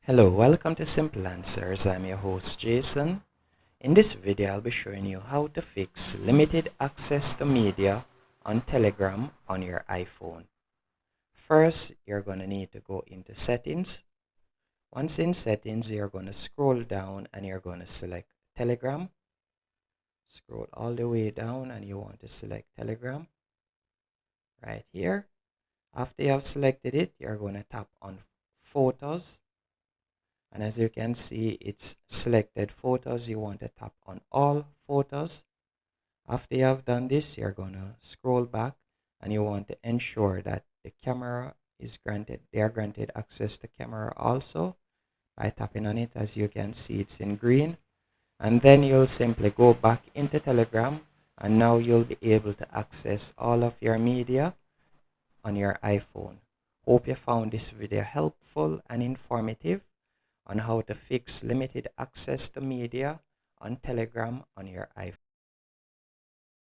Hello, welcome to Simple Answers. I'm your host Jason. In this video, I'll be showing you how to fix limited access to media on Telegram on your iPhone. First, you're going to need to go into settings. Once in settings, you're going to scroll down and you're going to select Telegram. Scroll all the way down and you want to select Telegram right here. After you have selected it, you're going to tap on Photos. And as you can see, it's selected photos. You want to tap on all photos. After you have done this, you're going to scroll back and you want to ensure that the camera is granted. They are granted access to camera also by tapping on it. As you can see, it's in green. And then you'll simply go back into Telegram and now you'll be able to access all of your media on your iPhone. Hope you found this video helpful and informative on how to fix limited access to media on Telegram on your iPhone.